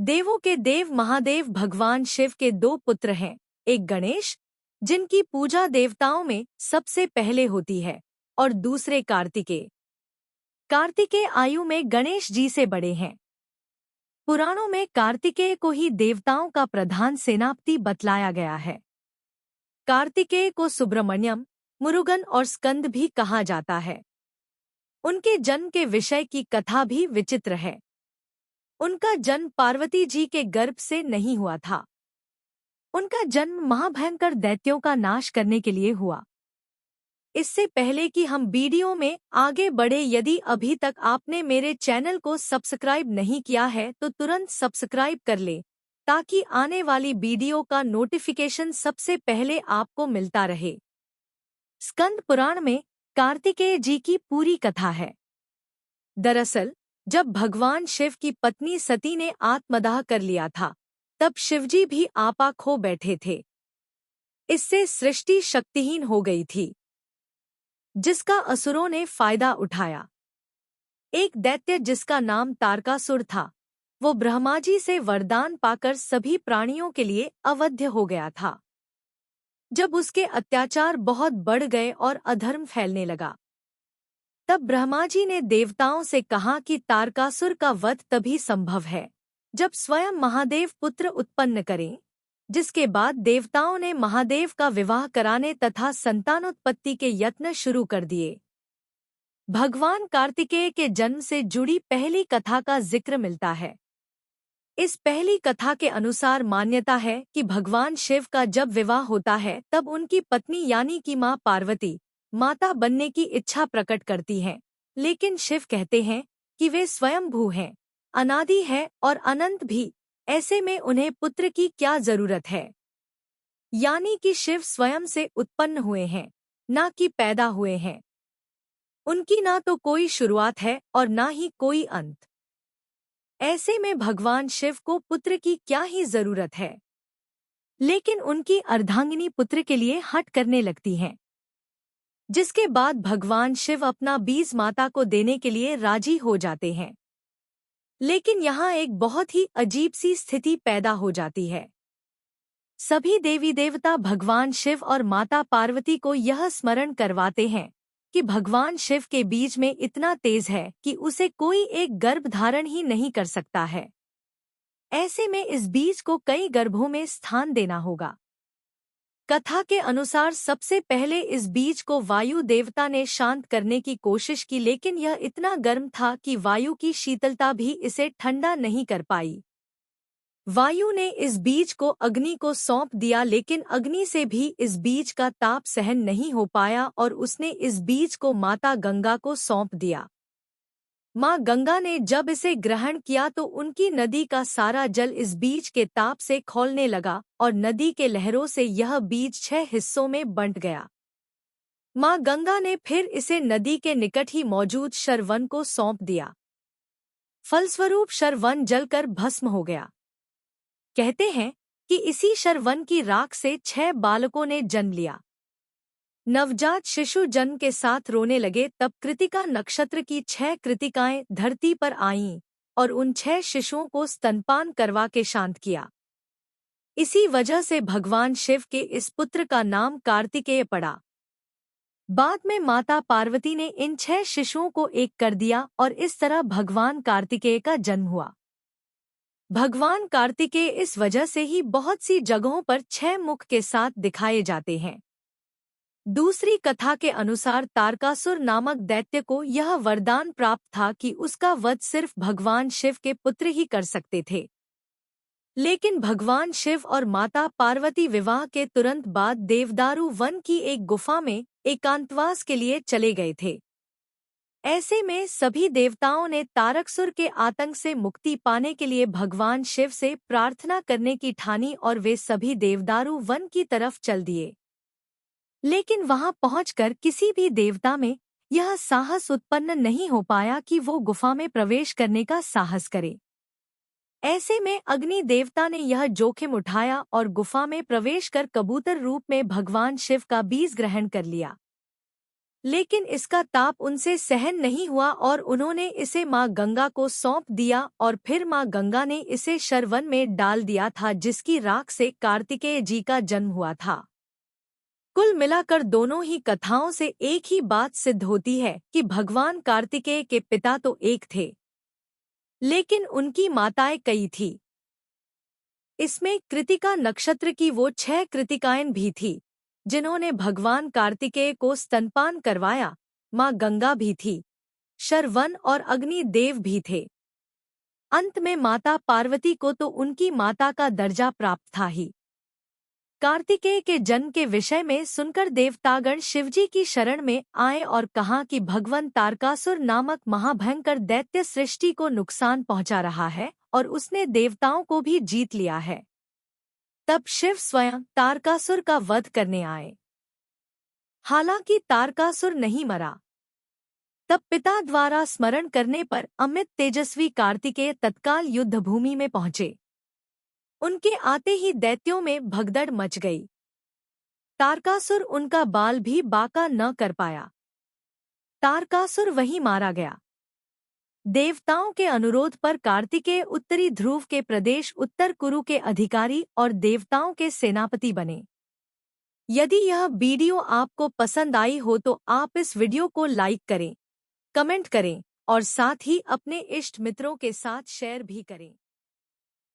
देवों के देव महादेव भगवान शिव के दो पुत्र हैं। एक गणेश, जिनकी पूजा देवताओं में सबसे पहले होती है, और दूसरे कार्तिकेय। कार्तिकेय आयु में गणेश जी से बड़े हैं। पुराणों में कार्तिकेय को ही देवताओं का प्रधान सेनापति बतलाया गया है। कार्तिकेय को सुब्रमण्यम, मुरुगन और स्कंद भी कहा जाता है। उनके जन्म के विषय की कथा भी विचित्र है। उनका जन्म पार्वती जी के गर्भ से नहीं हुआ था। उनका जन्म महाभयंकर दैत्यों का नाश करने के लिए हुआ। इससे पहले कि हम वीडियो में आगे बढ़े, यदि अभी तक आपने मेरे चैनल को सब्सक्राइब नहीं किया है तो तुरंत सब्सक्राइब कर ले, ताकि आने वाली वीडियो का नोटिफिकेशन सबसे पहले आपको मिलता रहे। स्कंद पुराण में कार्तिकेय जी की पूरी कथा है। दरअसल जब भगवान शिव की पत्नी सती ने आत्मदाह कर लिया था, तब शिवजी भी आपा खो बैठे थे। इससे सृष्टि शक्तिहीन हो गई थी, जिसका असुरों ने फायदा उठाया। एक दैत्य जिसका नाम तारकासुर था, वो ब्रह्मा जी से वरदान पाकर सभी प्राणियों के लिए अवध्य हो गया था। जब उसके अत्याचार बहुत बढ़ गए और अधर्म फैलने लगा, तब ब्रह्मा जी ने देवताओं से कहा कि तारकासुर का वध तभी संभव है जब स्वयं महादेव पुत्र उत्पन्न करें। जिसके बाद देवताओं ने महादेव का विवाह कराने तथा संतानोत्पत्ति के यत्न शुरू कर दिए। भगवान कार्तिकेय के जन्म से जुड़ी पहली कथा का जिक्र मिलता है। इस पहली कथा के अनुसार मान्यता है कि भगवान शिव का जब विवाह होता है, तब उनकी पत्नी यानी कि मां पार्वती माता बनने की इच्छा प्रकट करती हैं। लेकिन शिव कहते हैं कि वे स्वयंभू हैं, अनादि है और अनंत भी। ऐसे में उन्हें पुत्र की क्या जरूरत है। यानी कि शिव स्वयं से उत्पन्न हुए हैं, ना कि पैदा हुए हैं। उनकी ना तो कोई शुरुआत है और ना ही कोई अंत। ऐसे में भगवान शिव को पुत्र की क्या ही जरूरत है। लेकिन उनकी अर्धांगिनी पुत्र के लिए हट करने लगती हैं, जिसके बाद भगवान शिव अपना बीज माता को देने के लिए राजी हो जाते हैं। लेकिन यहाँ एक बहुत ही अजीब सी स्थिति पैदा हो जाती है। सभी देवी देवता भगवान शिव और माता पार्वती को यह स्मरण करवाते हैं कि भगवान शिव के बीज में इतना तेज है कि उसे कोई एक गर्भ धारण ही नहीं कर सकता है। ऐसे में इस बीज को कई गर्भों में स्थान देना होगा। कथा के अनुसार सबसे पहले इस बीज को वायु देवता ने शांत करने की कोशिश की, लेकिन यह इतना गर्म था कि वायु की शीतलता भी इसे ठंडा नहीं कर पाई। वायु ने इस बीज को अग्नि को सौंप दिया, लेकिन अग्नि से भी इस बीज का ताप सहन नहीं हो पाया और उसने इस बीज को माता गंगा को सौंप दिया। माँ गंगा ने जब इसे ग्रहण किया तो उनकी नदी का सारा जल इस बीज के ताप से खौलने लगा और नदी के लहरों से यह बीज 6 हिस्सों में बंट गया। माँ गंगा ने फिर इसे नदी के निकट ही मौजूद शरवन को सौंप दिया। फलस्वरूप शरवन जलकर भस्म हो गया। कहते हैं कि इसी शरवन की राख से 6 बालकों ने जन्म लिया। नवजात शिशु जन्म के साथ रोने लगे, तब कृतिका नक्षत्र की 6 कृतिकाएं धरती पर आईं और उन 6 शिशुओं को स्तनपान करवा के शांत किया। इसी वजह से भगवान शिव के इस पुत्र का नाम कार्तिकेय पड़ा। बाद में माता पार्वती ने इन 6 शिशुओं को एक कर दिया और इस तरह भगवान कार्तिकेय का जन्म हुआ। भगवान कार्तिकेय इस वजह से ही बहुत सी जगहों पर 6 मुख के साथ दिखाए जाते हैं। दूसरी कथा के अनुसार तारकासुर नामक दैत्य को यह वरदान प्राप्त था कि उसका वध सिर्फ भगवान शिव के पुत्र ही कर सकते थे। लेकिन भगवान शिव और माता पार्वती विवाह के तुरंत बाद देवदारू वन की एक गुफा में एकांतवास के लिए चले गए थे। ऐसे में सभी देवताओं ने तारकासुर के आतंक से मुक्ति पाने के लिए भगवान शिव से प्रार्थना करने की ठानी और वे सभी देवदारू वन की तरफ चल दिए। लेकिन वहां पहुंचकर किसी भी देवता में यह साहस उत्पन्न नहीं हो पाया कि वो गुफा में प्रवेश करने का साहस करे। ऐसे में अग्नि देवता ने यह जोखिम उठाया और गुफा में प्रवेश कर कबूतर रूप में भगवान शिव का बीज ग्रहण कर लिया। लेकिन इसका ताप उनसे सहन नहीं हुआ और उन्होंने इसे माँ गंगा को सौंप दिया और फिर माँ गंगा ने इसे शरवन में डाल दिया था, जिसकी राख से कार्तिकेय जी का जन्म हुआ था। कुल मिलाकर दोनों ही कथाओं से एक ही बात सिद्ध होती है कि भगवान कार्तिकेय के पिता तो एक थे, लेकिन उनकी माताएं कई थी। इसमें कृतिका नक्षत्र की वो 6 कृतिकाएं भी थी जिन्होंने भगवान कार्तिकेय को स्तनपान करवाया। माँ गंगा भी थी, शरवन और अग्नि देव भी थे। अंत में माता पार्वती को तो उनकी माता का दर्जा प्राप्त था ही। कार्तिकेय के जन्म के विषय में सुनकर देवतागण शिवजी की शरण में आए और कहा कि भगवान तारकासुर नामक महाभयंकर दैत्य सृष्टि को नुकसान पहुंचा रहा है और उसने देवताओं को भी जीत लिया है। तब शिव स्वयं तारकासुर का वध करने आए। हालांकि तारकासुर नहीं मरा। तब पिता द्वारा स्मरण करने पर अमित तेजस्वी कार्तिकेय तत्काल युद्ध भूमि में पहुंचे। उनके आते ही दैत्यों में भगदड़ मच गई। तारकासुर उनका बाल भी बाका न कर पाया। तारकासुर वहीं मारा गया। देवताओं के अनुरोध पर कार्तिकेय उत्तरी ध्रुव के प्रदेश उत्तर कुरु के अधिकारी और देवताओं के सेनापति बने। यदि यह वीडियो आपको पसंद आई हो तो आप इस वीडियो को लाइक करें, कमेंट करें और साथ ही अपने इष्ट मित्रों के साथ शेयर भी करें।